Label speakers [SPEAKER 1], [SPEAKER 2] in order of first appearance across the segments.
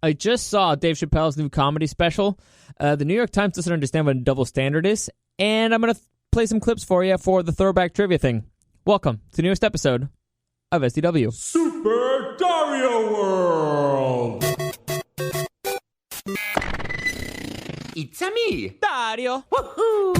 [SPEAKER 1] I just saw Dave Chappelle's new comedy special. The New York Times doesn't understand what a double standard is, and I'm going to play some clips for you for the throwback trivia thing. Welcome to the newest episode of SDW.
[SPEAKER 2] Super Dario World!
[SPEAKER 3] It's a me,
[SPEAKER 1] Dario!
[SPEAKER 3] Woohoo!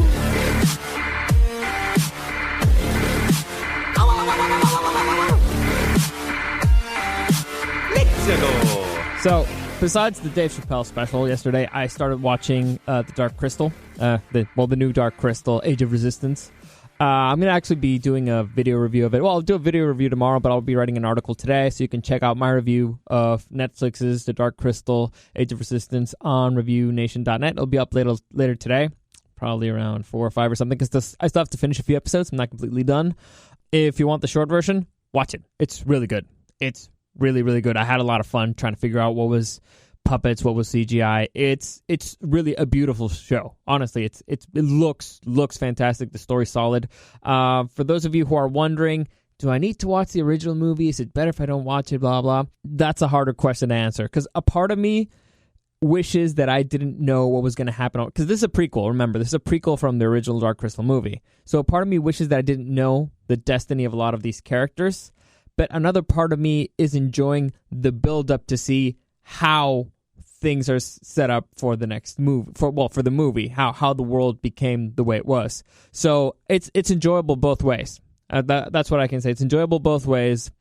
[SPEAKER 3] Let's go!
[SPEAKER 1] So, besides the Dave Chappelle special yesterday, I started watching The Dark Crystal. The new Dark Crystal, Age of Resistance. I'm going to actually be doing a video review of it. Well, I'll do a video review tomorrow, but I'll be writing an article today, so you can check out my review of Netflix's The Dark Crystal, Age of Resistance on ReviewNation.net. It'll be up later today, probably around 4 or 5 or something, because I still have to finish a few episodes. I'm not completely done. If you want the short version, watch it. It's really good. It's really, really good. I had a lot of fun trying to figure out what was puppets, what was CGI. It's really a beautiful show. Honestly, it looks fantastic. The story's solid. For those of you who are wondering, do I need to watch the original movie? Is it better if I don't watch it? Blah blah. That's a harder question to answer, because a part of me wishes that I didn't know what was going to happen, because this is a prequel. Remember, this is a prequel from the original Dark Crystal movie. So a part of me wishes that I didn't know the destiny of a lot of these characters, but another part of me is enjoying the build up to see how things are set up for the next movie, for the movie, how the world became the way it was. So it's enjoyable both ways. That's what I can say. It's enjoyable both ways.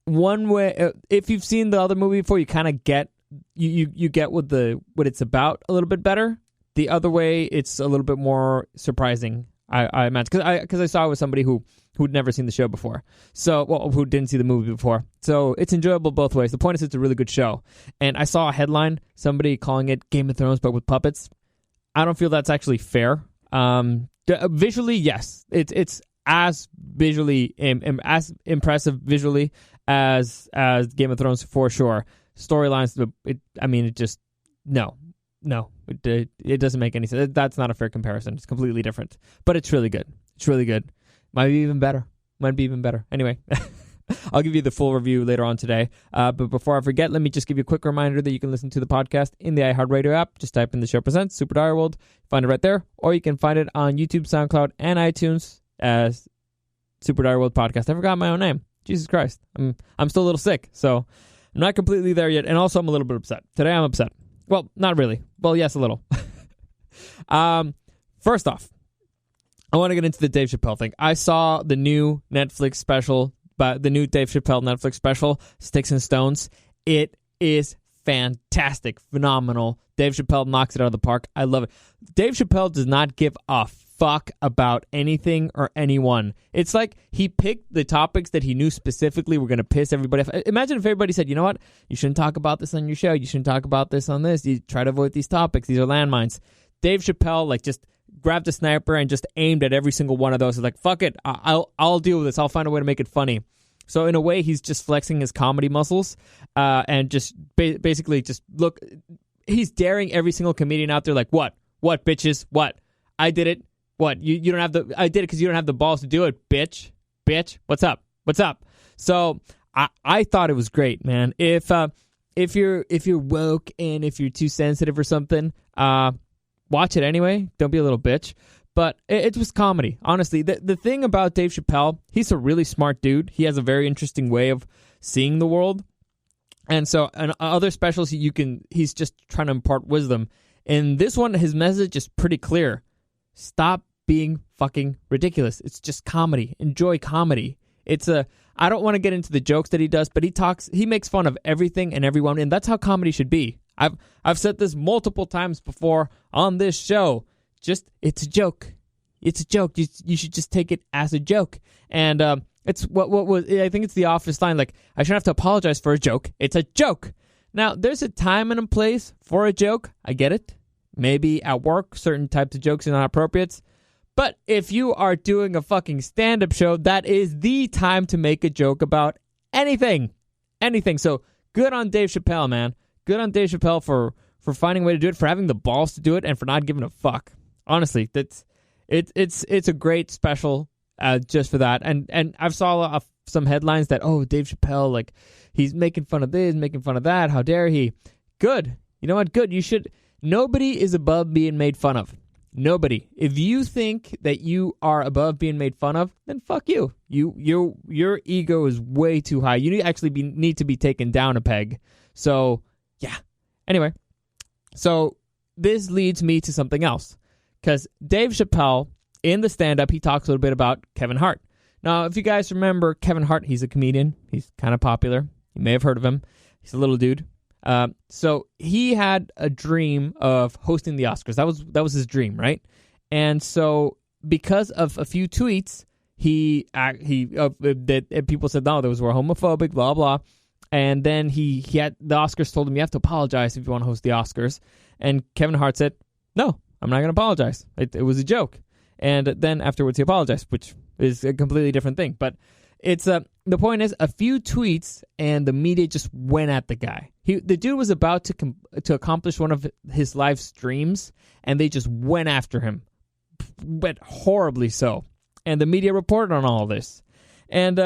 [SPEAKER 1] One way, if you've seen the other movie before, you kind of get you get what it's about a little bit better. The other way, it's a little bit more surprising, I imagine, because I saw it with somebody who'd never seen the show before, who didn't see the movie before. So it's enjoyable both ways. The point is, it's a really good show. And I saw a headline, somebody calling it Game of Thrones but with puppets. I don't feel that's actually fair. Visually, yes, it's as visually as impressive visually as Game of Thrones for sure. Storylines, it doesn't make any sense. That's not a fair comparison. It's completely different, but it's really good. It's really good. Might be even better. Anyway, I'll give you the full review later on today. But before I forget, let me just give you a quick reminder that you can listen to the podcast in the iHeartRadio app. Just type in The Show Presents Super Dario World. Find it right there. Or you can find it on YouTube, SoundCloud, and iTunes as Super Dario World Podcast. I forgot my own name. Jesus Christ. I'm still a little sick, so I'm not completely there yet. And also, I'm a little bit upset. Today, I'm upset. Well, not really. Well, yes, a little. First off, I want to get into the Dave Chappelle thing. I saw the new Netflix special, the new Dave Chappelle Netflix special, Sticks and Stones. It is fantastic, phenomenal. Dave Chappelle knocks it out of the park. I love it. Dave Chappelle does not give a fuck about anything or anyone. It's like he picked the topics that he knew specifically were going to piss everybody off. Imagine if everybody said, you know what, you shouldn't talk about this on your show. You shouldn't talk about this on this. You try to avoid these topics. These are landmines. Dave Chappelle, just grabbed a sniper and just aimed at every single one of those. He's like, fuck it, I'll deal with this. I'll find a way to make it funny. So in a way, he's just flexing his comedy muscles and just basically just look. He's daring every single comedian out there. Like, what bitches? What? I did it. What? You don't have the. I did it because you don't have the balls to do it, bitch. What's up? So I thought it was great, man. If you're woke and if you're too sensitive or something, watch it anyway. Don't be a little bitch. But it was comedy. Honestly, the thing about Dave Chappelle, he's a really smart dude. He has a very interesting way of seeing the world. And so in other specials, he's just trying to impart wisdom. In this one, his message is pretty clear. Stop being fucking ridiculous. It's just comedy. Enjoy comedy. I don't want to get into the jokes that he does, but he makes fun of everything and everyone, and that's how comedy should be. I've said this multiple times before on this show. It's a joke. It's a joke. You should just take it as a joke. And it's what was, I think it's the Office line, like, I shouldn't have to apologize for a joke. It's a joke. Now, there's a time and a place for a joke. I get it. Maybe at work, certain types of jokes are not appropriate. But if you are doing a fucking stand-up show, that is the time to make a joke about anything. Anything. So good on Dave Chappelle, man. Good on Dave Chappelle for finding a way to do it, for having the balls to do it, and for not giving a fuck. Honestly, it's a great special just for that. And I've saw some headlines that, Dave Chappelle, like, he's making fun of this, making fun of that. How dare he? Good. You know what? Good. You should. Nobody is above being made fun of. Nobody. If you think that you are above being made fun of, then fuck you. Your ego is way too high. You need to be taken down a peg. So, yeah. Anyway, so this leads me to something else. Because Dave Chappelle, in the stand-up, he talks a little bit about Kevin Hart. Now, if you guys remember Kevin Hart, he's a comedian. He's kind of popular. You may have heard of him. He's a little dude. So he had a dream of hosting the Oscars. That was his dream, right? And so because of a few tweets, that people said, no, those were homophobic, blah blah. And then he had the Oscars told him, you have to apologize if you want to host the Oscars. And Kevin Hart said, no, I'm not going to apologize. It was a joke. And then afterwards he apologized, which is a completely different thing. But it's the point is, a few tweets and the media just went at the guy. The dude was about to accomplish one of his life's dreams, and they just went after him, but horribly so. And the media reported on all this. And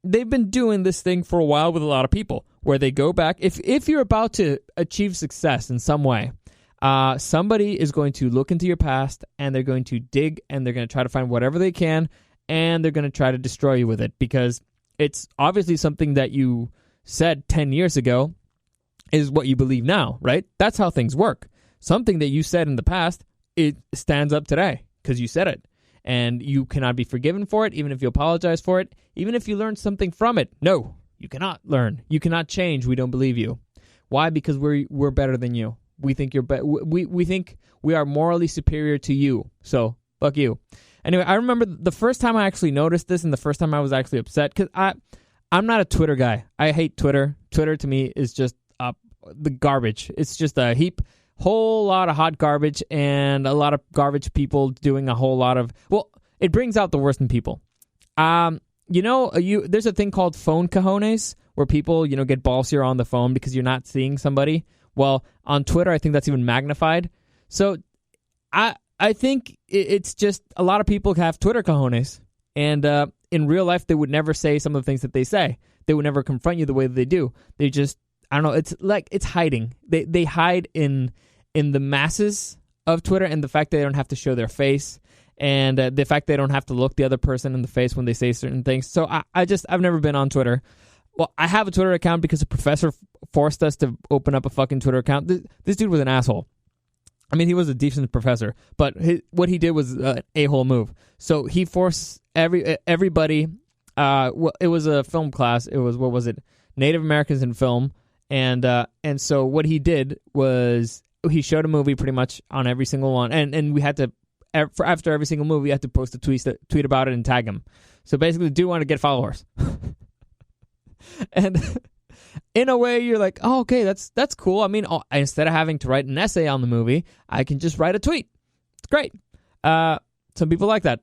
[SPEAKER 1] they've been doing this thing for a while with a lot of people, where they go back. If you're about to achieve success in some way, somebody is going to look into your past, and they're going to dig, and they're going to try to find whatever they can, and they're going to try to destroy you with it, because it's obviously something that you said 10 years ago is what you believe now, right? That's how things work. Something that you said in the past, it stands up today because you said it. And you cannot be forgiven for it, even if you apologize for it, even if you learned something from it. No, you cannot learn. You cannot change. We don't believe you. Why? Because we're better than you. We think you're we think we are morally superior to you. So, fuck you. Anyway, I remember the first time I actually noticed this, and the first time I was actually upset, because I'm not a Twitter guy. I hate Twitter. Twitter to me is just the garbage. It's just a whole lot of hot garbage, and a lot of garbage people doing a whole lot of, well, it brings out the worst in people. There's a thing called phone cojones, where people, get ballsier on the phone because you're not seeing somebody. Well, on Twitter, I think that's even magnified. So I think it's just a lot of people have Twitter cojones, and in real life, they would never say some of the things that they say. They would never confront you the way that they do. They just, I don't know, it's like, it's hiding. They hide in the masses of Twitter, and the fact that they don't have to show their face, and the fact they don't have to look the other person in the face when they say certain things. So I've never been on Twitter. Well, I have a Twitter account because a professor forced us to open up a fucking Twitter account. This dude was an asshole. I mean, he was a decent professor, but what he did was an a-hole move. So he forced everybody. It was a film class. It was, what was it? Native Americans in film, and so what he did was he showed a movie pretty much on every single one, and we had to, after every single movie, we had to post a tweet about it and tag him. So basically, the dude wanted to get followers, and in a way, you're like, oh, okay, that's cool. I mean, instead of having to write an essay on the movie, I can just write a tweet. It's great. Some people like that.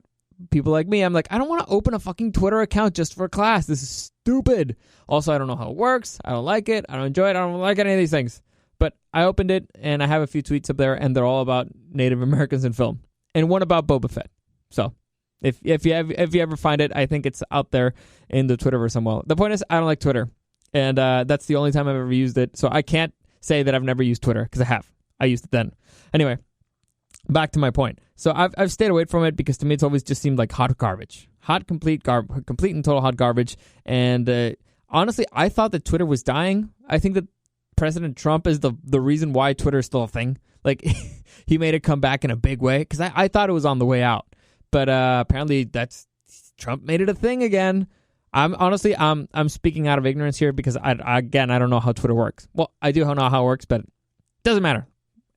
[SPEAKER 1] People like me, I'm like, I don't want to open a fucking Twitter account just for class. This is stupid. Also, I don't know how it works. I don't like it. I don't enjoy it. I don't like any of these things. But I opened it, and I have a few tweets up there, and they're all about Native Americans in film, and one about Boba Fett. So if you ever find it, I think it's out there in the Twitterverse somewhere. The point is, I don't like Twitter. And that's the only time I've ever used it. So I can't say that I've never used Twitter, because I have. I used it then. Anyway, back to my point. So I've stayed away from it because to me it's always just seemed like hot garbage. Complete and total hot garbage. And honestly, I thought that Twitter was dying. I think that President Trump is the reason why Twitter is still a thing. Like, he made it come back in a big way, because I thought it was on the way out. But apparently Trump made it a thing again. I'm speaking out of ignorance here, because I don't know how Twitter works. Well, I do know how it works, but it doesn't matter.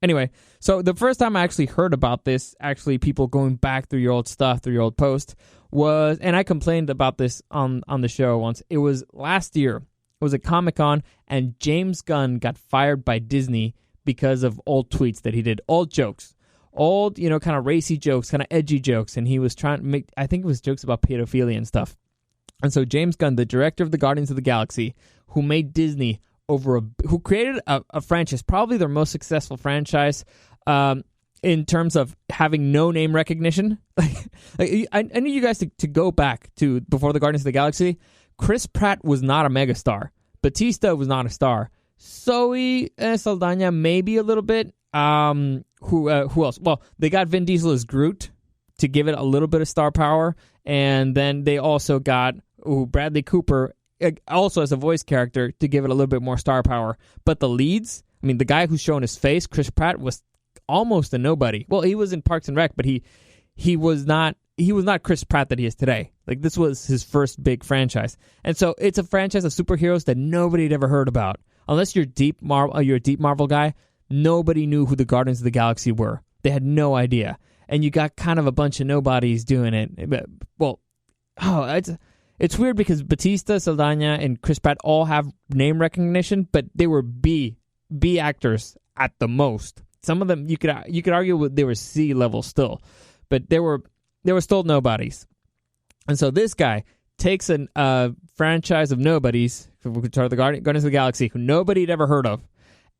[SPEAKER 1] Anyway, so the first time I actually heard about this, actually people going back through your old stuff, through your old post, was, and I complained about this on the show once. It was last year. It was at Comic-Con, and James Gunn got fired by Disney because of old tweets that he did, old jokes. Old, kind of racy jokes, kind of edgy jokes, and he was trying to make, I think it was jokes about pedophilia and stuff. And so James Gunn, the director of the Guardians of the Galaxy, who made Disney who created a franchise, probably their most successful franchise, in terms of having no name recognition. I need you guys to go back to before the Guardians of the Galaxy. Chris Pratt was not a megastar. Batista was not a star. Zoe Saldana, maybe a little bit. Who else? Well, they got Vin Diesel as Groot to give it a little bit of star power, and then they also got Bradley Cooper also as a voice character to give it a little bit more star power. But the leads, I mean, the guy who's showing his face, Chris Pratt, was almost a nobody. Well, he was in Parks and Rec, but he was not Chris Pratt that he is today. Like, this was his first big franchise. And so it's a franchise of superheroes that nobody had ever heard about. Unless you're a deep Marvel guy, nobody knew who the Guardians of the Galaxy were. They had no idea. And you got kind of a bunch of nobodies doing it. Well, it's weird because Bautista, Saldana, and Chris Pratt all have name recognition, but they were B actors at the most. Some of them you could argue they were C level still, but they were still nobodies. And so this guy takes a franchise of nobodies, we could start the Guardians of the Galaxy, who nobody had ever heard of,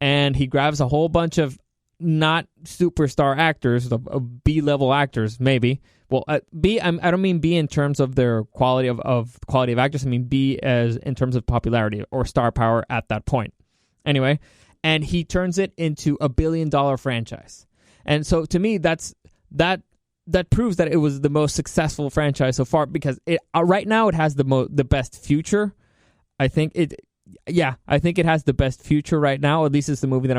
[SPEAKER 1] and he grabs a whole bunch of not superstar actors, of B-level actors, maybe. Well, I don't mean B in terms of their quality of actors. I mean B as in terms of popularity or star power at that point. Anyway, and he turns it into $1 billion franchise. And so to me, that proves that it was the most successful franchise so far, because right now it has the best future. I think it has the best future right now. At least it's the movie that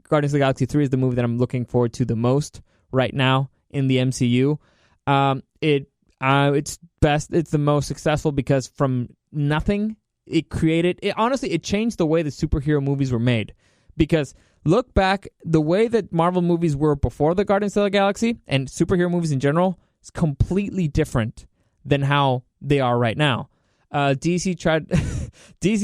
[SPEAKER 1] Guardians of the Galaxy 3 is the movie that I'm looking forward to the most right now in the MCU. It's best. It's the most successful because from nothing, it changed the way the superhero movies were made. Because look back, the way that Marvel movies were before the Guardians of the Galaxy and superhero movies in general is completely different than how they are right now. DC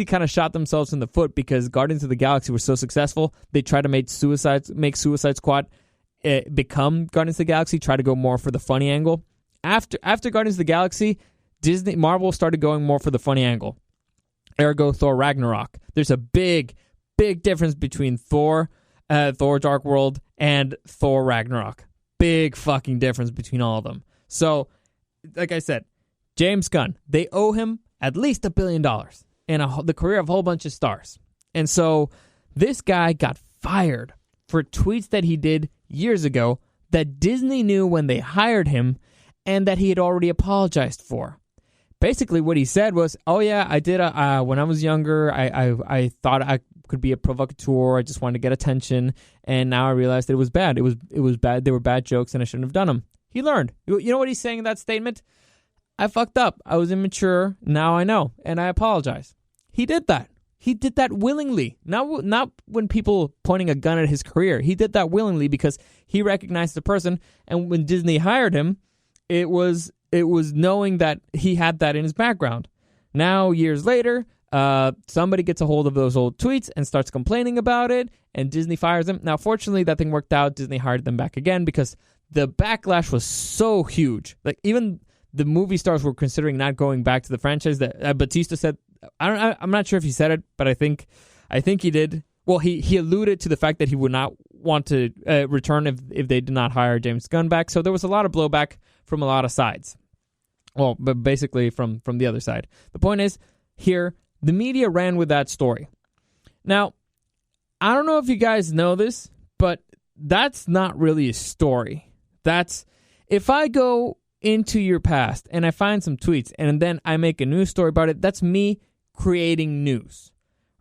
[SPEAKER 1] kind of shot themselves in the foot because Guardians of the Galaxy were so successful. They tried to make Suicide Squad become Guardians of the Galaxy, try to go more for the funny angle. After Guardians of the Galaxy, Marvel started going more for the funny angle. Ergo Thor Ragnarok. There's a big difference between Thor Dark World and Thor Ragnarok. Big fucking difference between all of them. So, like I said, James Gunn, they owe him at least $1 billion and the career of a whole bunch of stars. And so this guy got fired for tweets that he did years ago that Disney knew when they hired him and that he had already apologized for. Basically, what he said was, "Oh yeah, I did. When I was younger, I thought I could be a provocateur. I just wanted to get attention, and now I realized that it was bad. It was bad. They were bad jokes, and I shouldn't have done them." He learned. You know what he's saying in that statement? I fucked up. I was immature. Now I know, and I apologize. He did that. He did that willingly. Not when people pointing a gun at his career. He did that willingly because he recognized the person, and when Disney hired him, it was knowing that he had that in his background. Now, years later, somebody gets a hold of those old tweets and starts complaining about it, and Disney fires him. Now, fortunately, that thing worked out. Disney hired them back again because the backlash was so huge. Like, even the movie stars were considering not going back to the franchise. That Bautista said, I'm not sure if he said it, but I think he did. Well, he alluded to the fact that he would not want to return if they did not hire James Gunn back. So there was a lot of blowback from a lot of sides. Well, but basically from the other side. The point is, here, the media ran with that story. Now, I don't know if you guys know this, but that's not really a story. That's, if I go into your past and I find some tweets and then I make a news story about it, that's me creating news.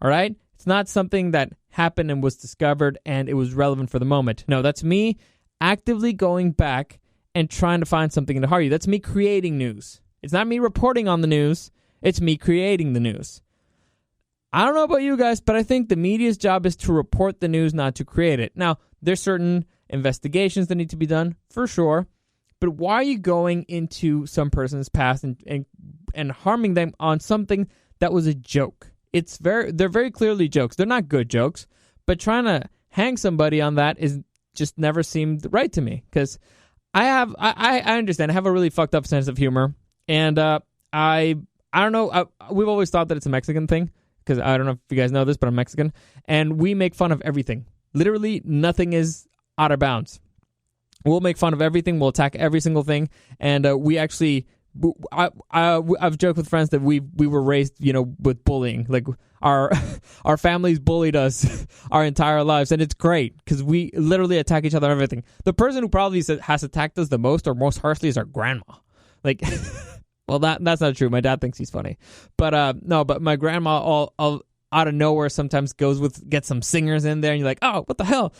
[SPEAKER 1] All right? It's not something that happened and was discovered and it was relevant for the moment. No, that's me actively going back and trying to find something to harm you. That's me creating news. It's not me reporting on the news. It's me creating the news. I don't know about you guys, but I think the media's job is to report the news, not to create it. Now, there's certain investigations that need to be done, for sure. But why are you going into some person's past and harming them on something that was a joke? They're very clearly jokes. They're not good jokes, but trying to hang somebody on that is just never seemed right to me. Because I understand. I have a really fucked up sense of humor, and I don't know. We've always thought that it's a Mexican thing, because I don't know if you guys know this, but I'm Mexican, and we make fun of everything. Literally, nothing is out of bounds. We'll make fun of everything. We'll attack every single thing, and we actually I've joked with friends that we were raised, with bullying. Like our families bullied us our entire lives, and it's great because we literally attack each other and everything. The person who probably has attacked us the most or most harshly is our grandma. Like, well, that's not true. My dad thinks he's funny, but no. But my grandma all out of nowhere sometimes get some singers in there, and you're like, oh, what the hell,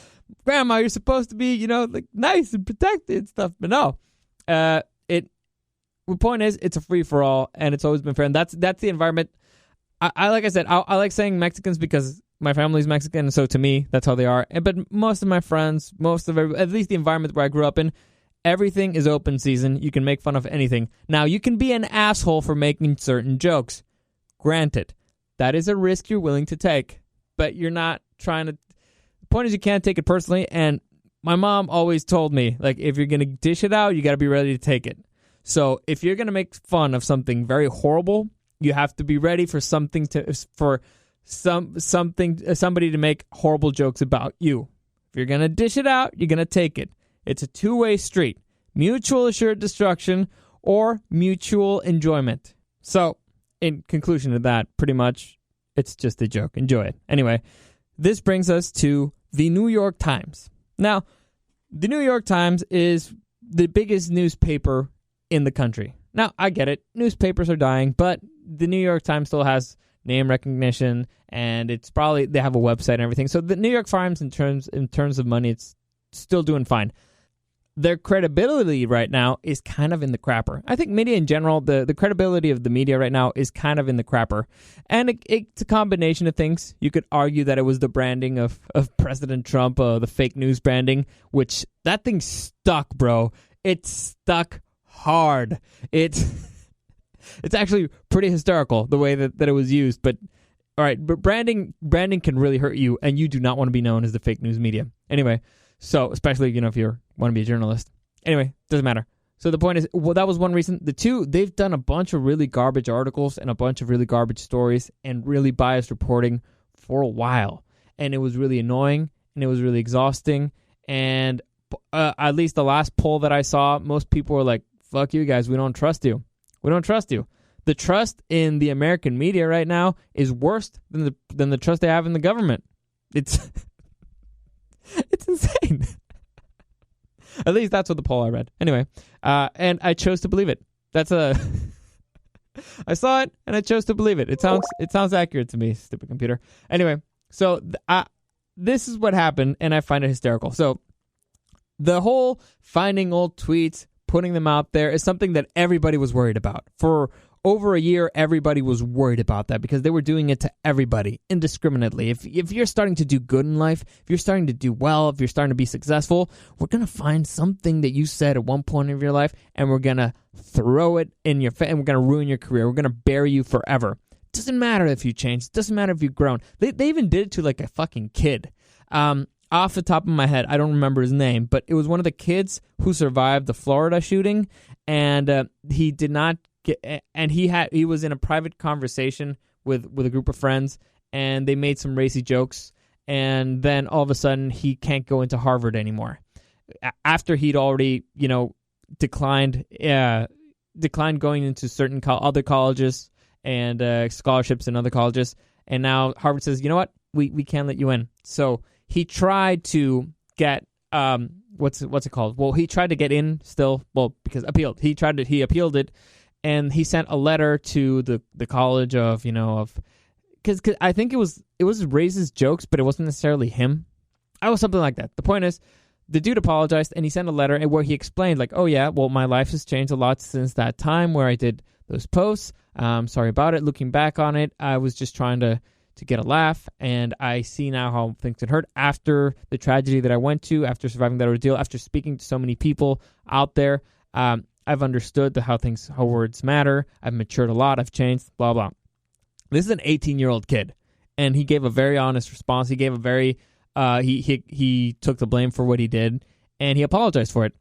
[SPEAKER 1] grandma? You're supposed to be, like nice and protected and stuff, but no. The point is, it's a free-for-all, and it's always been fair, and that's the environment. I like I said, I like saying Mexicans because my family's Mexican, and so to me, that's how they are. But most of my friends, at least the environment where I grew up in, everything is open season. You can make fun of anything. Now, you can be an asshole for making certain jokes. Granted, that is a risk you're willing to take, but you're not trying to... The point is, you can't take it personally, and my mom always told me, like, if you're going to dish it out, you got to be ready to take it. So if you're going to make fun of something very horrible, you have to be ready for somebody to make horrible jokes about you. If you're going to dish it out, you're going to take it. It's a two-way street. Mutual assured destruction or mutual enjoyment. So in conclusion to that, pretty much, it's just a joke. Enjoy it. Anyway, this brings us to the New York Times. Now, the New York Times is the biggest newspaper in the country. Now, I get it. Newspapers are dying, but the New York Times still has name recognition, and they have a website and everything. So the New York Times, in terms of money, it's still doing fine. Their credibility right now is kind of in the crapper. I think media in general, the credibility of the media right now is kind of in the crapper. And it's a combination of things. You could argue that it was the branding of President Trump, the fake news branding, which that thing stuck, bro. It stuck hard. It's actually pretty hysterical the way that it was used. But all right, but branding can really hurt you, and you do not want to be known as the fake news media. Anyway, so especially if you want to be a journalist. Anyway, doesn't matter. So the point is, well, that was one reason. The two, they've done a bunch of really garbage articles and a bunch of really garbage stories and really biased reporting for a while, and it was really annoying and it was really exhausting. And at least the last poll that I saw, most people were like, fuck you guys, we don't trust you. We don't trust you. The trust in the American media right now is worse than the trust they have in the government. It's insane. At least that's what the poll I read. Anyway, and I chose to believe it. I saw it and I chose to believe it. It sounds accurate to me, stupid computer. Anyway, so this is what happened, and I find it hysterical. So the whole finding old tweets, putting them out there is something that everybody was worried about. For over a year, everybody was worried about that because they were doing it to everybody indiscriminately. If you're starting to do good in life, if you're starting to do well, if you're starting to be successful, we're going to find something that you said at one point of your life, and we're going to throw it in your face, and we're going to ruin your career. We're going to bury you forever. Doesn't matter if you changed. Doesn't matter if you've grown. They even did it to like a fucking kid. Off the top of my head, I don't remember his name, but it was one of the kids who survived the Florida shooting, and he did not get. And he was in a private conversation with a group of friends, and they made some racy jokes, and then all of a sudden he can't go into Harvard anymore after he'd already declined going into certain other colleges and scholarships in other colleges, and now Harvard says, you know what, we can't let you in. So he tried to get what's it called? Well, he tried to get in still. Well, because appealed. He appealed it, and he sent a letter to the college of because I think it was racist jokes, but it wasn't necessarily him. I was something like that. The point is, the dude apologized, and he sent a letter where he explained like, oh yeah, well my life has changed a lot since that time where I did those posts. Sorry about it. Looking back on it, I was just trying to get a laugh, and I see now how things had hurt after the tragedy that I went to, after surviving that ordeal, after speaking to so many people out there. I've understood how words matter. I've matured a lot. I've changed, blah, blah. This is an 18-year-old kid, and he gave a very honest response. He gave a very, he took the blame for what he did, and he apologized for it.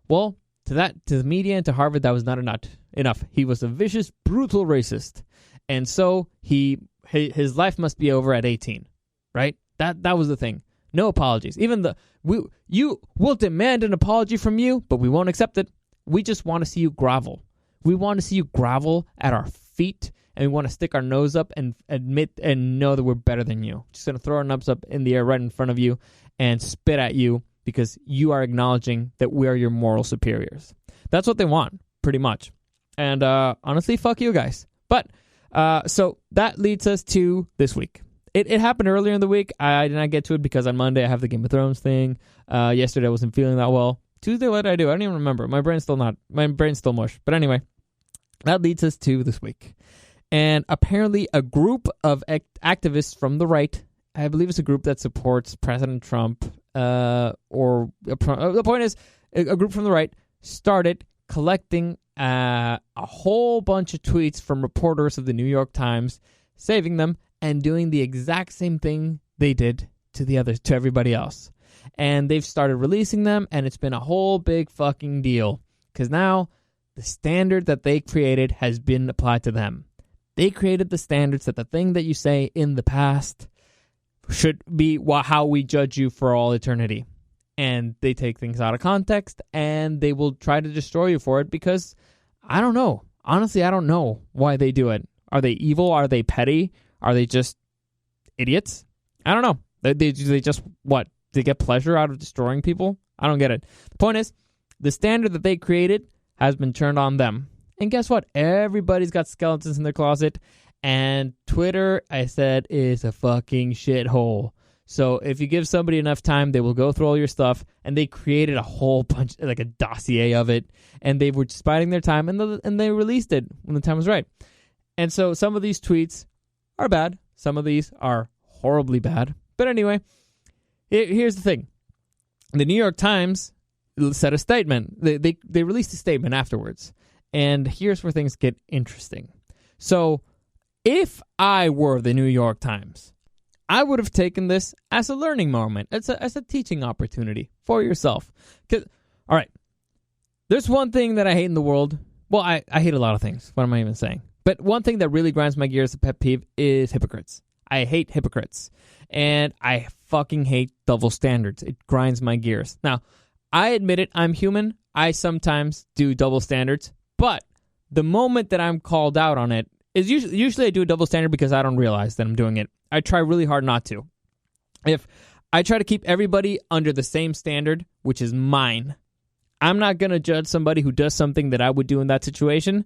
[SPEAKER 1] Well, to the media and to Harvard, that was not enough. He was a vicious, brutal racist, and so his life must be over at 18, right? That was the thing. No apologies. Even we'll demand an apology from you, but we won't accept it. We just want to see you grovel. We want to see you grovel at our feet, and we want to stick our nose up and admit and know that we're better than you. Just going to throw our nubs up in the air right in front of you and spit at you because you are acknowledging that we are your moral superiors. That's what they want, pretty much. And honestly, fuck you guys. But so that leads us to this week. It happened earlier in the week. I did not get to it because on Monday I have the Game of Thrones thing. Yesterday I wasn't feeling that well. Tuesday, what did I do? I don't even remember. My brain's still mush. But anyway, that leads us to this week. And apparently a group of activists from the right, I believe it's a group that supports President Trump, the point is, a group from the right started collecting a whole bunch of tweets from reporters of the New York Times, saving them, and doing the exact same thing they did to everybody else. And they've started releasing them, and it's been a whole big fucking deal. Because now, the standard that they created has been applied to them. They created the standards that the thing that you say in the past should be how we judge you for all eternity. And they take things out of context, and they will try to destroy you for it because, I don't know. Honestly, I don't know why they do it. Are they evil? Are they petty? Are they just idiots? I don't know. They just, what? They get pleasure out of destroying people? I don't get it. The point is, the standard that they created has been turned on them. And guess what? Everybody's got skeletons in their closet. And Twitter, I said, is a fucking shithole. So if you give somebody enough time, they will go through all your stuff. And they created a whole bunch, like a dossier of it. And they were just biding their time. And they released it when the time was right. And so some of these tweets are bad. Some of these are horribly bad. But anyway, here's the thing. The New York Times said a statement. They released a statement afterwards. And here's where things get interesting. So if I were the New York Times, I would have taken this as a learning moment, as a teaching opportunity for yourself. All right, there's one thing that I hate in the world. Well, I hate a lot of things. What am I even saying? But one thing that really grinds my gears, a pet peeve, is hypocrites. I hate hypocrites. And I fucking hate double standards. It grinds my gears. Now, I admit it, I'm human. I sometimes do double standards. But the moment that I'm called out on it is usually I do a double standard because I don't realize that I'm doing it. I try really hard not to. If I try to keep everybody under the same standard, which is mine, I'm not going to judge somebody who does something that I would do in that situation.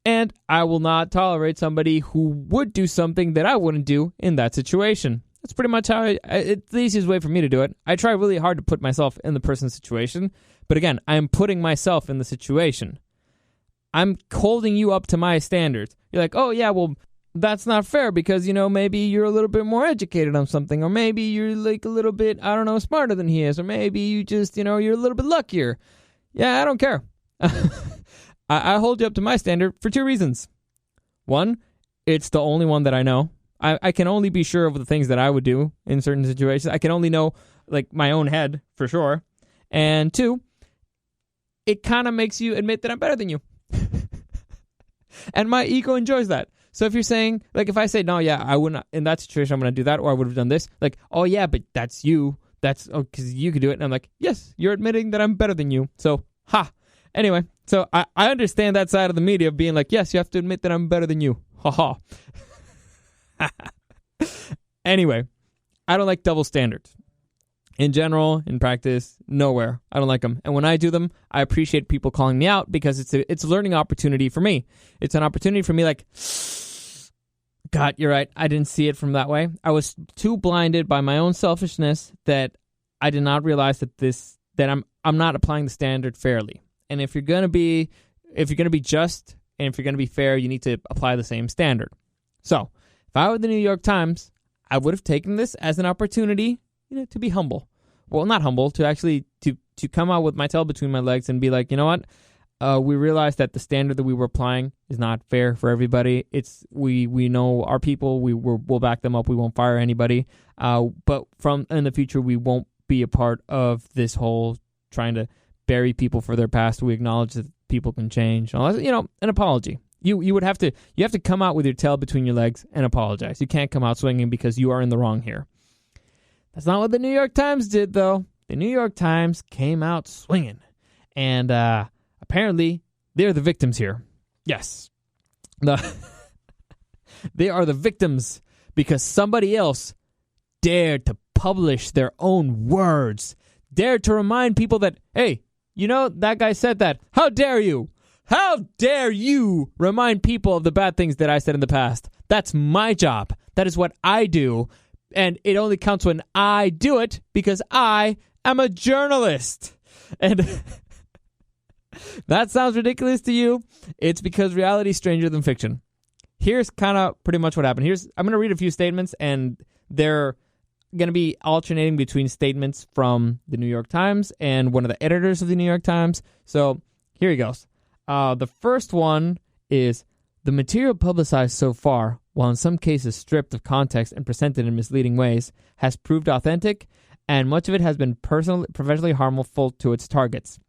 [SPEAKER 1] And I will not tolerate somebody who would do something that I wouldn't do in that situation. That's pretty much how it's the easiest way for me to do it. I try really hard to put myself in the person's situation. But again, I'm putting myself in the situation. I'm holding you up to my standards. You're like, oh, yeah, well, that's not fair because, maybe you're a little bit more educated on something. Or maybe you're like a little bit, I don't know, smarter than he is. Or maybe you just, you're a little bit luckier. Yeah, I don't care. I hold you up to my standard for two reasons. One, it's the only one that I know. I can only be sure of the things that I would do in certain situations. I can only know, like, my own head, for sure. And two, it kind of makes you admit that I'm better than you. And my ego enjoys that. So if you're saying, like, if I say, no, yeah, I wouldn't, in that situation, I'm going to do that, or I would have done this, like, oh, yeah, but that's you. That's, because you could do it. And I'm like, yes, you're admitting that I'm better than you. So, ha. Anyway, so I understand that side of the media of being like, yes, you have to admit that I'm better than you. Ha ha. Anyway, I don't like double standards. In general, in practice, nowhere. I don't like them. And when I do them, I appreciate people calling me out because it's a learning opportunity for me. It's an opportunity for me like, God, you're right. I didn't see it from that way. I was too blinded by my own selfishness that I did not realize that I'm not applying the standard fairly. And if you're gonna be just and if you're gonna be fair, you need to apply the same standard. So, if I were the New York Times, I would have taken this as an opportunity, to be humble. Well, not humble, to actually to come out with my tail between my legs and be like, you know what? We realized that the standard that we were applying is not fair for everybody. It's we know our people. We'll back them up. We won't fire anybody. But from in the future, we won't be a part of this whole trying to bury people for their past. We acknowledge that people can change. An apology. You have to come out with your tail between your legs and apologize. You can't come out swinging because you are in the wrong here. That's not what the New York Times did, though. The New York Times came out swinging, and apparently they're the victims here. Yes. They are the victims because somebody else dared to publish their own words, dared to remind people that, hey, you know, that guy said that. How dare you? How dare you remind people of the bad things that I said in the past? That's my job. That is what I do. And it only counts when I do it because I am a journalist. And that sounds ridiculous to you. It's because reality is stranger than fiction. Here's kind of pretty much what happened. I'm going to read a few statements, and they're going to be alternating between statements from the New York Times and one of the editors of the New York Times. So here he goes. The first one is, the material publicized so far, while in some cases stripped of context and presented in misleading ways, has proved authentic, and much of it has been professionally harmful to its targets.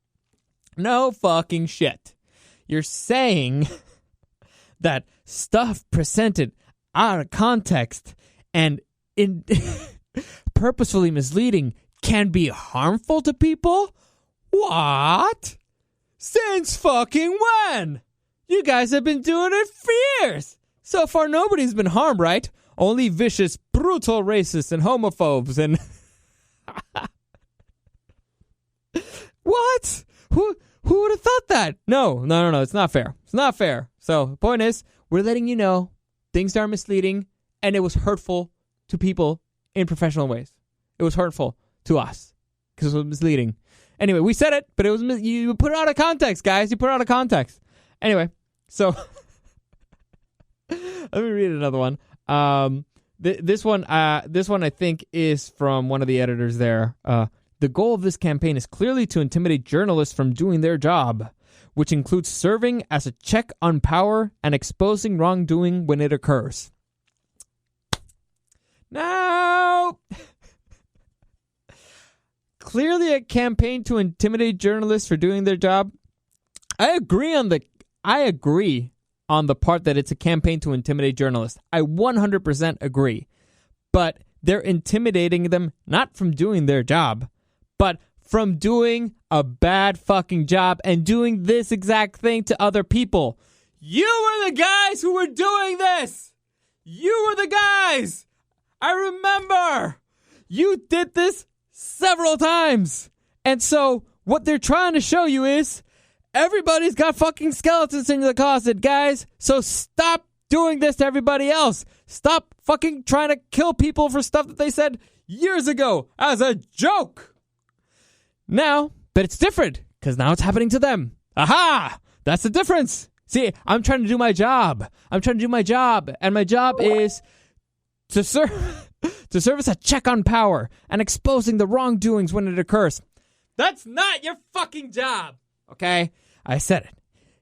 [SPEAKER 1] No fucking shit. You're saying that stuff presented out of context and in purposefully misleading can be harmful to people? What? Since fucking when? You guys have been doing it for years. So far, nobody's been harmed, right? Only vicious, brutal racists and homophobes and... What? Who would have thought that? No. It's not fair. It's not fair. So the point is, we're letting you know things are misleading, and it was hurtful to people in professional ways. It was hurtful to us because it was misleading. Anyway, we said it, but it was you put it out of context, guys. You put it out of context. Anyway, so let me read another one. This one I think is from one of the editors there. The goal of this campaign is clearly to intimidate journalists from doing their job, which includes serving as a check on power and exposing wrongdoing when it occurs. Now, clearly a campaign to intimidate journalists for doing their job. I agree on the part that it's a campaign to intimidate journalists. I 100% agree. But they're intimidating them not from doing their job, but from doing a bad fucking job and doing this exact thing to other people. You were the guys who were doing this. You were the guys. I remember. You did this several times. And so what they're trying to show you is everybody's got fucking skeletons in the closet, guys. So stop doing this to everybody else. Stop fucking trying to kill people for stuff that they said years ago as a joke. Now, but it's different because now it's happening to them. Aha! That's the difference. See, I'm trying to do my job. And my job is to serve as a check on power and exposing the wrongdoings when it occurs. That's not your fucking job. Okay? I said it.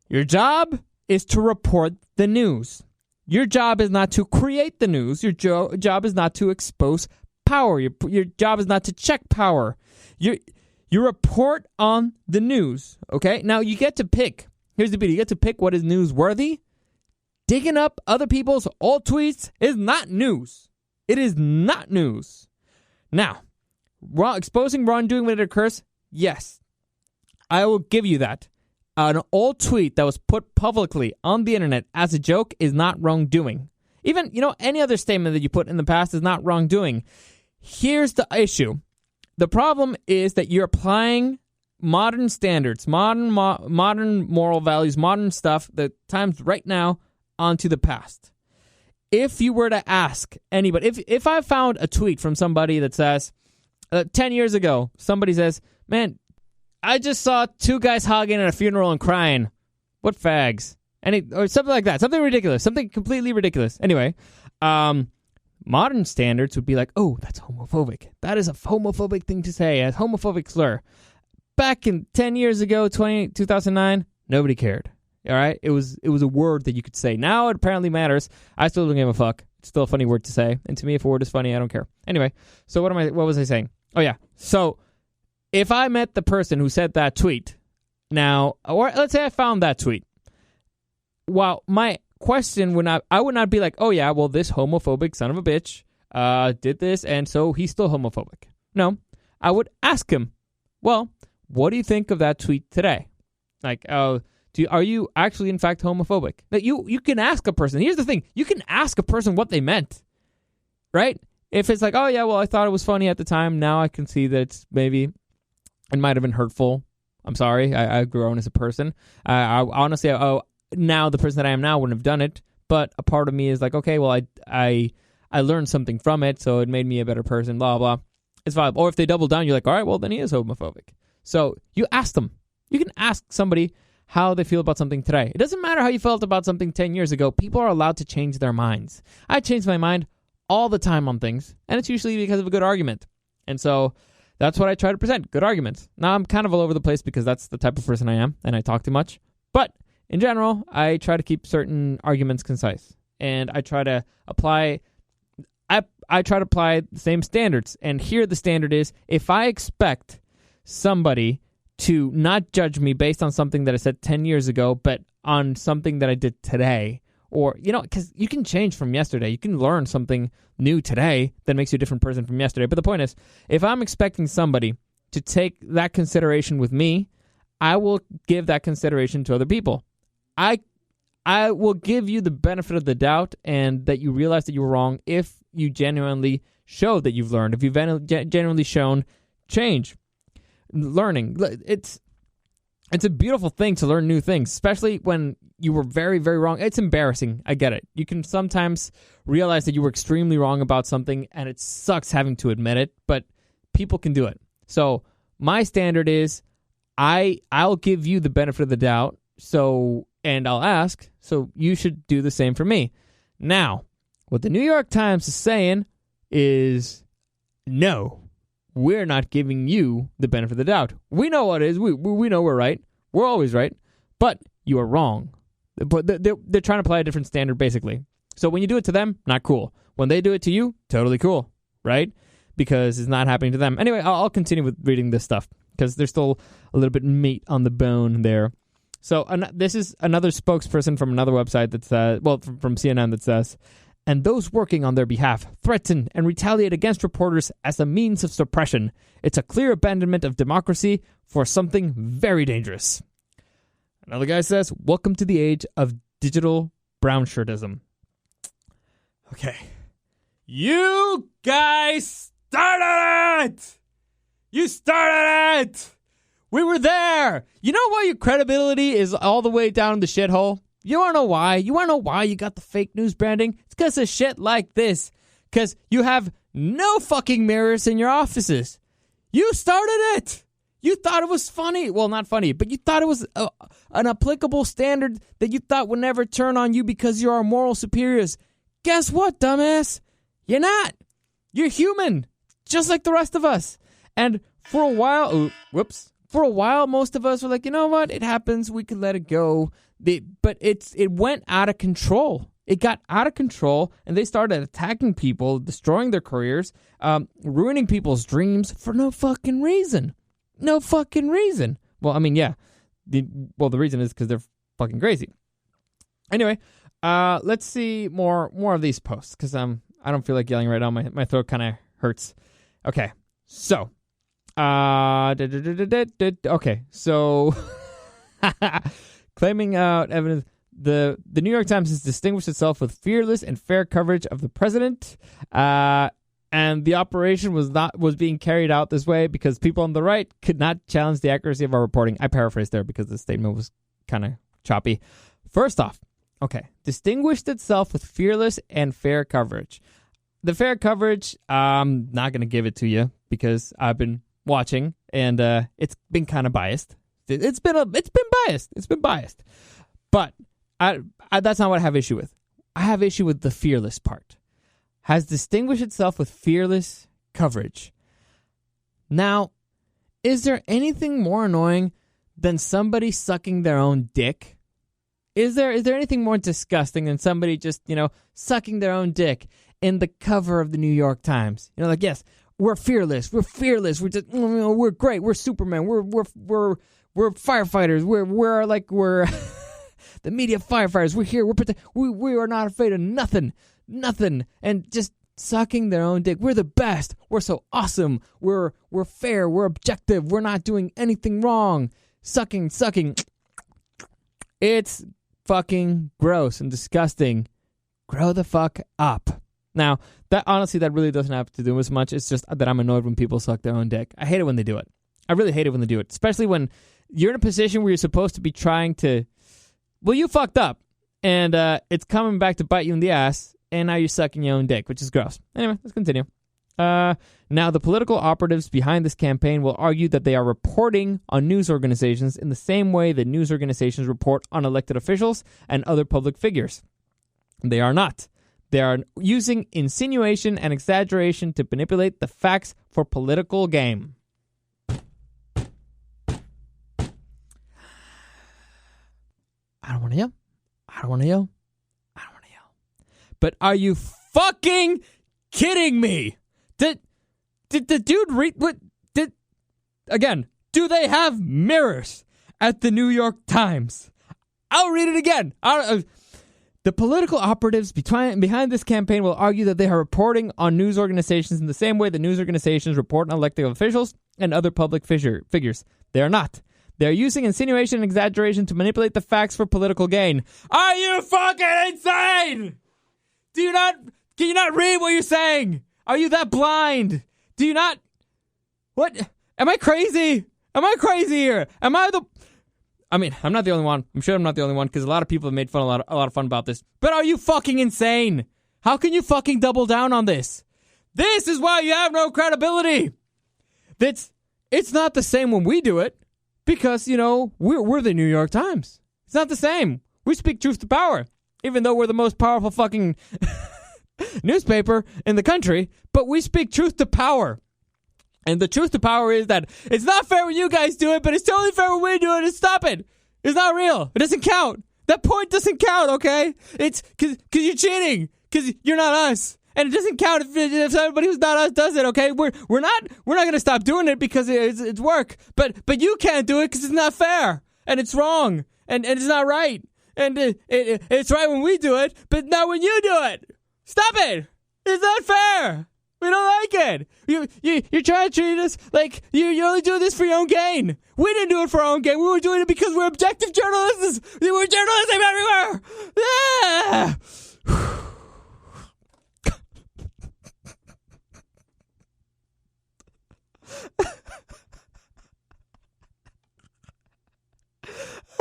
[SPEAKER 1] Your job is to report the news. Your job is not to create the news. Your job is not to expose power. Your job is not to check power. You report on the news, okay? Now, you get to pick. Here's the beauty. You get to pick what is newsworthy. Digging up other people's old tweets is not news. It is not news. Now, exposing wrongdoing when it occurs, yes. I will give you that. An old tweet that was put publicly on the internet as a joke is not wrongdoing. Even, any other statement that you put in the past is not wrongdoing. Here's the issue. The problem is that you're applying modern standards, modern moral values, modern stuff, the times right now, onto the past. If you were to ask anybody, if I found a tweet from somebody that says, 10 years ago, somebody says, man, I just saw two guys hugging at a funeral and crying. What fags? Or something like that. Something ridiculous. Something completely ridiculous. Anyway, modern standards would be like, oh, that's homophobic. That is a homophobic thing to say, a homophobic slur. Back in 10 years ago, 2009, nobody cared. All right? It was a word that you could say. Now it apparently matters. I still don't give a fuck. It's still a funny word to say. And to me, if a word is funny, I don't care. Anyway, so what was I saying? Oh, yeah. So if I met the person who said that tweet now, or let's say I found that tweet, well, my question I would not be like, oh yeah, well, this homophobic son of a bitch did this, and so he's still homophobic. No, I would ask him, well, what do you think of that tweet today? Like, Are you actually, in fact, homophobic? That you can ask a person. Here's the thing. You can ask a person what they meant, right? If it's like, oh, yeah, well, I thought it was funny at the time. Now I can see that it might have been hurtful. I'm sorry. I've grown as a person. I honestly, now the person that I am now wouldn't have done it. But a part of me is like, okay, well, I learned something from it, so it made me a better person, blah, blah. It's viable. Or if they double down, you're like, all right, well, then he is homophobic. So you ask them. You can ask somebody how they feel about something today. It doesn't matter how you felt about something 10 years ago. People are allowed to change their minds. I change my mind all the time on things, and it's usually because of a good argument. And so that's what I try to present, good arguments. Now, I'm kind of all over the place because that's the type of person I am, and I talk too much. But in general, I try to keep certain arguments concise, and I try to apply the same standards. And here the standard is, if I expect somebody to not judge me based on something that I said 10 years ago, but on something that I did today, or, because you can change from yesterday. You can learn something new today that makes you a different person from yesterday. But the point is, if I'm expecting somebody to take that consideration with me, I will give that consideration to other people. I will give you the benefit of the doubt and that you realize that you were wrong if you genuinely show that you've learned, if you've genuinely shown change, learning. It's a beautiful thing to learn new things, especially when you were very, very wrong. It's embarrassing. I get it. You can sometimes realize that you were extremely wrong about something, and it sucks having to admit it, but people can do it. So my standard is I'll give you the benefit of the doubt, and I'll ask, so you should do the same for me. Now, what the New York Times is saying is, no, we're not giving you the benefit of the doubt. We know what it is. We know we're right. We're always right. But you are wrong. But they're trying to apply a different standard, basically. So when you do it to them, not cool. When they do it to you, totally cool, right? Because it's not happening to them. Anyway, I'll continue with reading this stuff because there's still a little bit meat on the bone there. So this is another spokesperson from another website that says, from CNN that says, and those working on their behalf threaten and retaliate against reporters as a means of suppression. It's a clear abandonment of democracy for something very dangerous. Another guy says, welcome to the age of digital brown shirtism. Okay. You guys started it! You started it! We were there! You know why your credibility is all the way down the shithole? You want to know why? You want to know why you got the fake news branding? It's because of shit like this. Because you have no fucking mirrors in your offices. You started it! You thought it was funny. Well, not funny, but you thought it was an applicable standard that you thought would never turn on you because you're our moral superiors. Guess what, dumbass? You're not. You're human, just like the rest of us. And for a while, most of us were like, you know what? It happens. We can let it go. But it went out of control. It got out of control, and they started attacking people, destroying their careers, ruining people's dreams for no fucking reason. No fucking reason. Well, I mean, yeah. The reason is because they're fucking crazy. Anyway, let's see more of these posts because I don't feel like yelling right now. My throat kind of hurts. Okay, so okay, so claiming out evidence. The New York Times has distinguished itself with fearless and fair coverage of the president. And the operation was being carried out this way because people on the right could not challenge the accuracy of our reporting. I paraphrased there because the statement was kind of choppy. First off, okay, distinguished itself with fearless and fair coverage. The fair coverage, I'm not going to give it to you because I've been watching and it's been kind of biased. It's been biased. It's been biased. But that's not what I have issue with. I have issue with the fearless part. Has distinguished itself with fearless coverage. Now, is there anything more annoying than somebody sucking their own dick? Is there anything more disgusting than somebody just, sucking their own dick in the cover of the New York Times? Like, yes, we're fearless. We're fearless. We're just, we're great. We're Superman. We're firefighters. We're the media firefighters. We're here. We are not afraid of nothing. Nothing. And just sucking their own dick. We're the best. We're so awesome. We're fair. We're objective. We're not doing anything wrong. Sucking. It's fucking gross and disgusting. Grow the fuck up. Now, that really doesn't have to do as much. It's just that I'm annoyed when people suck their own dick. I hate it when they do it. I really hate it when they do it, especially when you're in a position where you're supposed to be trying to, well, you fucked up, and it's coming back to bite you in the ass, and now you're sucking your own dick, which is gross. Anyway, let's continue. Now, the political operatives behind this campaign will argue that they are reporting on news organizations in the same way that news organizations report on elected officials and other public figures. They are not. They are using insinuation and exaggeration to manipulate the facts for political gain. I don't want to yell. But are you fucking kidding me? Did the dude read what? Again, do they have mirrors at the New York Times? I'll read it again. The political operatives behind this campaign will argue that they are reporting on news organizations in the same way that news organizations report on elected officials and other public figures. They are not. They are using insinuation and exaggeration to manipulate the facts for political gain. Are you fucking insane? Can you not read what you're saying? Are you that blind? Do you not? What? Am I crazy? Am I crazy here? I'm not the only one. I'm sure I'm not the only one because a lot of people have made a lot of fun about this. But are you fucking insane? How can you fucking double down on this? This is why you have no credibility. It's not the same when we do it because, we're the New York Times. It's not the same. We speak truth to power, even though we're the most powerful fucking newspaper in the country, but we speak truth to power. And the truth to power is that it's not fair when you guys do it, but it's totally fair when we do it, and stop it. It's not real. It doesn't count. That point doesn't count, okay? It's because you're cheating, because you're not us. And it doesn't count if somebody who's not us does it, okay? We're not going to stop doing it because it's work. But you can't do it because it's not fair. And it's wrong. And it's not right. And it's right when we do it, but not when you do it. Stop it. It's not fair. We don't like it. You're trying to treat us like you're only doing this for your own gain. We didn't do it for our own gain. We were doing it because we're objective journalists. We're journalism everywhere. Yeah.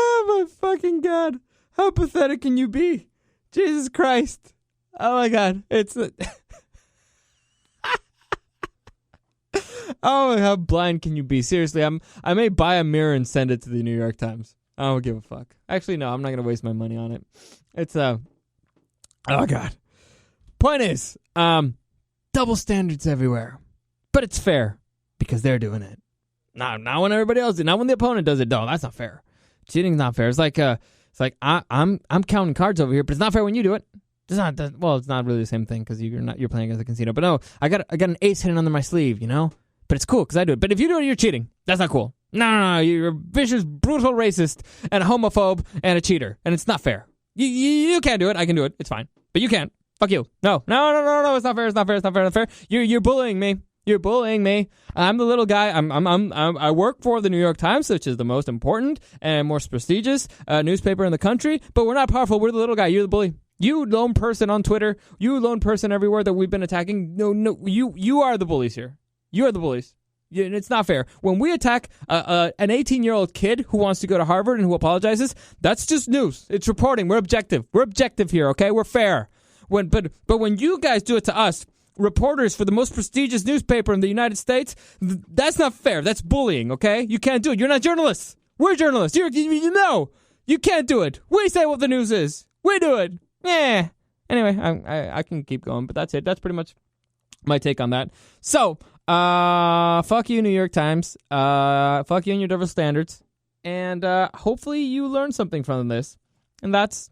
[SPEAKER 1] Oh my fucking God. How pathetic can you be? Jesus Christ. Oh my God. It's... Oh, how blind can you be? Seriously, I may buy a mirror and send it to the New York Times. I don't give a fuck. Actually, no, I'm not going to waste my money on it. It's, oh God. Point is, double standards everywhere. But it's fair because they're doing it. Not when everybody else does it. Not when the opponent does it. No, that's not fair. Cheating's not fair. It's like I'm counting cards over here, but it's not fair when you do it. It's not that, well, it's not really the same thing because you're playing as a casino. But no, I got an ace hidden under my sleeve, But it's cool because I do it. But if you do it, you're cheating. That's not cool. No, you're a vicious, brutal racist and a homophobe and a cheater, and it's not fair. You can't do it. I can do it. It's fine. But you can't. Fuck you. No. It's not fair. It's not fair. It's not fair. It's not fair. You're bullying me. You're bullying me. I'm the little guy. I work for the New York Times, which is the most important and most prestigious newspaper in the country. But we're not powerful. We're the little guy. You're the bully. You lone person on Twitter. You lone person everywhere that we've been attacking. No. You are the bullies here. You are the bullies. It's not fair. When we attack an 18-year-old kid who wants to go to Harvard and who apologizes, that's just news. It's reporting. We're objective. We're objective here, okay? We're fair. But when you guys do it to us, reporters for the most prestigious newspaper in the United States, that's not fair. That's bullying, okay? You can't do it. You're not journalists. We're journalists. You can't do it. We say what the news is. We do it. Yeah. Anyway, I can keep going, but that's it. That's pretty much my take on that. So, fuck you, New York Times. Fuck you and your double standards. And hopefully you learn something from this. And that's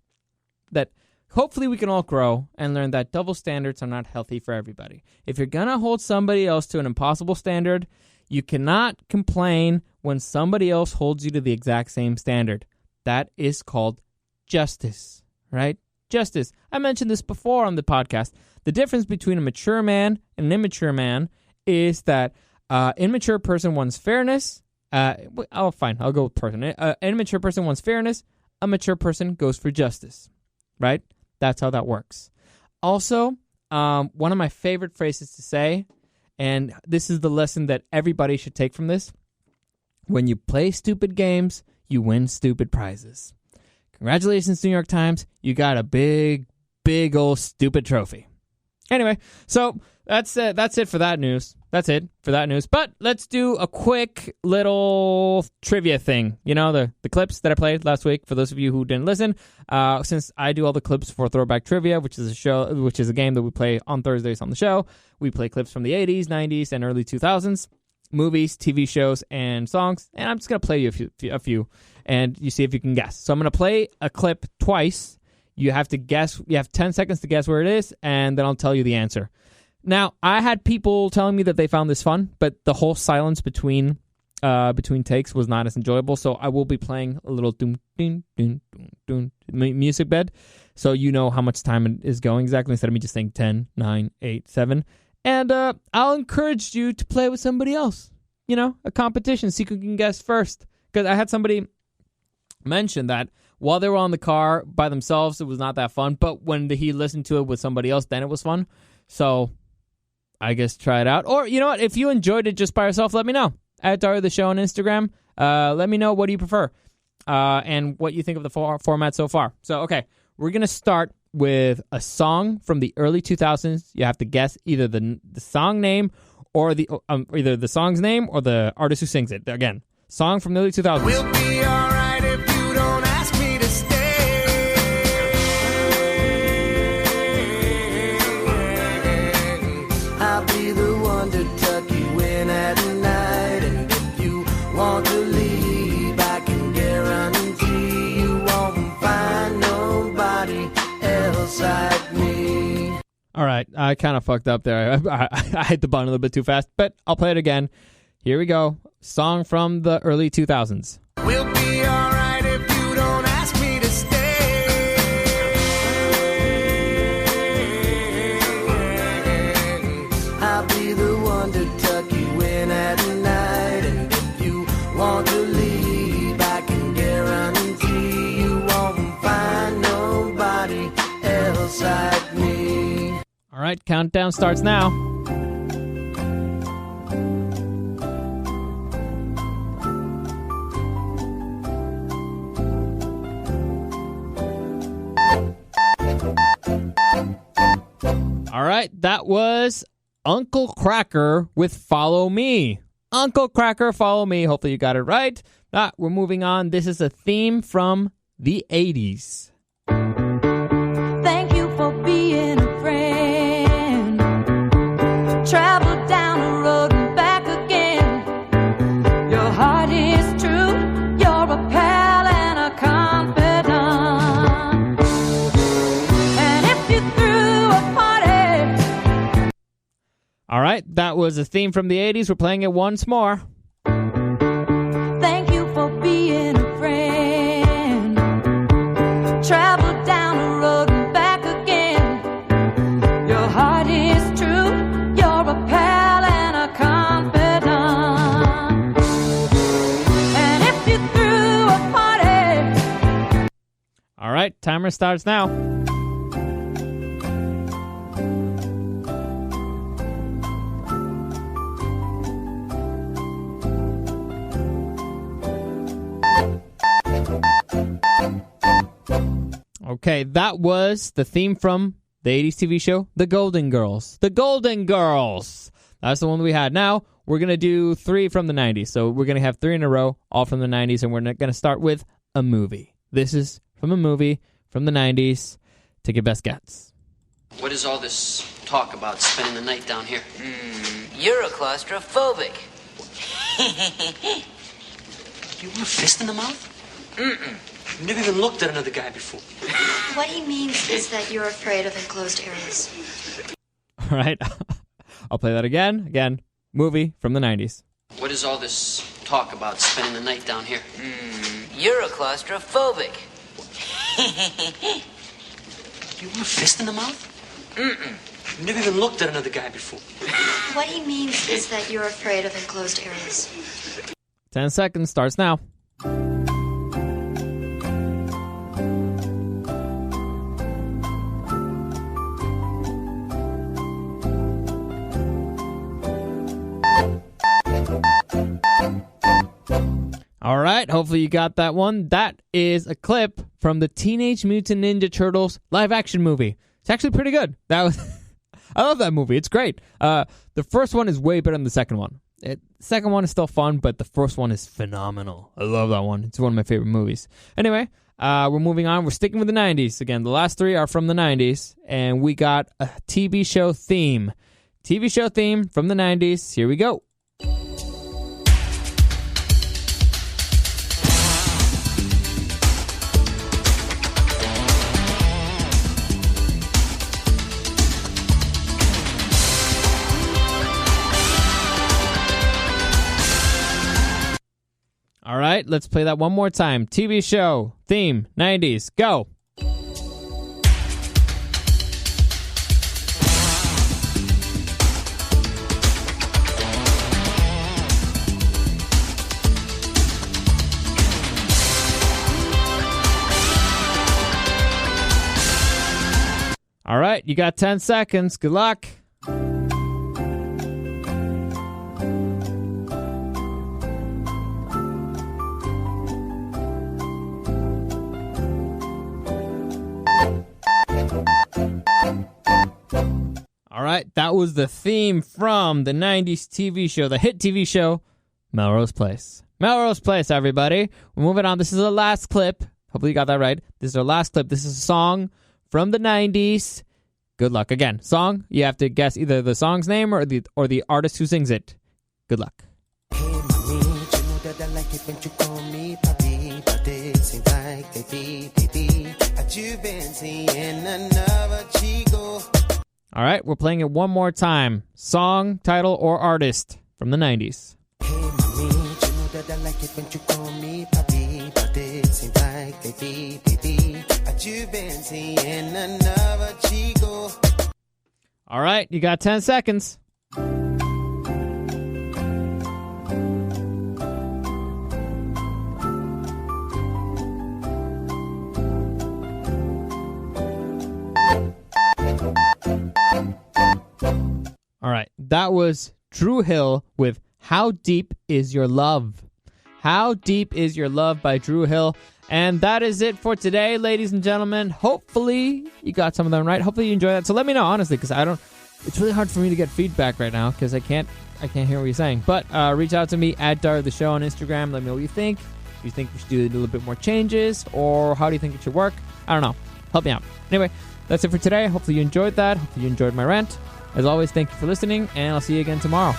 [SPEAKER 1] that hopefully we can all grow and learn that double standards are not healthy for everybody. If you're going to hold somebody else to an impossible standard, you cannot complain when somebody else holds you to the exact same standard. That is called justice, right? Justice. I mentioned this before on the podcast. The difference between a mature man and an immature man is that immature person wants fairness. Fine. I'll go with person. An immature person wants fairness. a mature person goes for justice, right? That's how that works. Also, one of my favorite phrases to say, and this is the lesson that everybody should take from this: when you play stupid games, you win stupid prizes. Congratulations, New York Times. You got a big, big old stupid trophy. Anyway, so that's it for that news. That's it for that news. But let's do a quick little trivia thing. You know, the clips that I played last week, for those of you who didn't listen, since I do all the clips for Throwback Trivia, which is a game that we play on Thursdays on the show. We play clips from the 80s, 90s, and early 2000s, movies, TV shows, and songs. And I'm just going to play you a few, and you see if you can guess. So I'm going to play a clip twice. You have to guess. You have 10 seconds to guess where it is, and then I'll tell you the answer. Now, I had people telling me that they found this fun, but the whole silence between takes was not as enjoyable, so I will be playing a little doom, doom, doom, doom, doom music bed, so you know how much time it is going exactly, instead of me just saying 10, 9, 8, 7. And I'll encourage you to play with somebody else. You know, a competition, see who can guess first. Because I had somebody mention that while they were on the car by themselves, it was not that fun, but when he listened to it with somebody else, then it was fun. So I guess try it out. Or, you know what, if you enjoyed it just by yourself, let me know. At Dario the Show on Instagram. Let me know what do you prefer and what you think of the format so far. So, okay, we're going to start with a song from the early 2000s. You have to guess either the song name or either the song's name or the artist who sings it. Again, song from the early 2000s.
[SPEAKER 4] We'll be all right if you don't ask me to stay. I'll be the one to tuck you in at night, and if you want to leave, I can guarantee you won't find nobody else like me.
[SPEAKER 1] All right, I kind of fucked up there. I hit the button a little bit too fast, but I'll play it again. Here we go. Song from the early 2000s.
[SPEAKER 4] We'll be all right if you don't ask me to stay. I'll be the one to tuck you in at night, and if you want to leave, I can guarantee you won't find nobody else like me.
[SPEAKER 1] All right, countdown starts now. All right, that was Uncle Kracker with Follow Me. Uncle Kracker, Follow Me. Hopefully you got it right. We're moving on. This is a theme from the 80s.
[SPEAKER 5] Thank you for being a friend. Travel down the road and back again. Your heart is true. You're a pal and a confidant. And if you threw a party.
[SPEAKER 1] All right, that was a theme from the 80s. We're playing it once more.
[SPEAKER 5] Thank you for being a friend. Travel down the road and back again. Your heart is true. You're a pal and a confidant. And if you threw a party.
[SPEAKER 1] All right, timer starts now. Okay, that was the theme from the 80s TV show, The Golden Girls. The Golden Girls! That's the one we had. Now, we're going to do 3 from the 90s. So we're going to have 3 in a row, all from the 90s, and we're going to start with a movie. This is from a movie from the 90s. Take your best guess.
[SPEAKER 6] What is all this talk about spending the night down here?
[SPEAKER 3] You're a claustrophobic.
[SPEAKER 6] You want a fist in the mouth? I've never even looked at another guy before.
[SPEAKER 7] What he means is that you're afraid of enclosed areas.
[SPEAKER 1] All right. I'll play that again. Again, movie from the 90s.
[SPEAKER 6] What is all this talk about spending the night down here?
[SPEAKER 3] You're a claustrophobic.
[SPEAKER 6] You want a fist in the mouth? I've never even looked at another guy before.
[SPEAKER 7] What he means is that you're afraid of enclosed areas.
[SPEAKER 1] 10 seconds starts now. All right, hopefully you got that one. That is a clip from the Teenage Mutant Ninja Turtles live-action movie. It's actually pretty good. That was, I love that movie. It's great. The first one is way better than the second one. The second one is still fun, but the first one is phenomenal. I love that one. It's one of my favorite movies. Anyway, we're moving on. We're sticking with the 90s. Again, the last three are from the 90s, and we got a TV show theme. TV show theme from the 90s. Here we go. All right, let's play that one more time. TV show, theme, 90s, go. All right, you got 10 seconds. Good luck. All right, that was the theme from the 90s TV show, the hit TV show, Melrose Place. Melrose Place, everybody. We're moving on. This is the last clip. Hopefully you got that right. This is our last clip. This is a song from the 90s. Good luck. Again, song, you have to guess either the song's name or the artist who sings it. Good luck.
[SPEAKER 4] Hey, mommy, you know that I like it when you call me papi, but it seems like baby, you've been seeing another chico.
[SPEAKER 1] All right, we're playing it one more time. Song, title, or artist from the 90s.
[SPEAKER 4] Hey, mommy, you know that I like it when you call me papi, but it seems like baby, you've been seeing another chico.
[SPEAKER 1] All right, you got 10 seconds. All right, that was Drew Hill with How Deep Is Your Love? How Deep Is Your Love by Drew Hill. And that is it for today, ladies and gentlemen. Hopefully you got some of them right. Hopefully you enjoyed that. So let me know, honestly, because it's really hard for me to get feedback right now because I can't hear what you're saying. But reach out to me at Dario the Show on Instagram. Let me know what you think. Do you think we should do a little bit more changes, or how do you think it should work? I don't know. Help me out. Anyway, that's it for today. Hopefully you enjoyed that. Hopefully you enjoyed my rant. As always, thank you for listening, and I'll see you again tomorrow.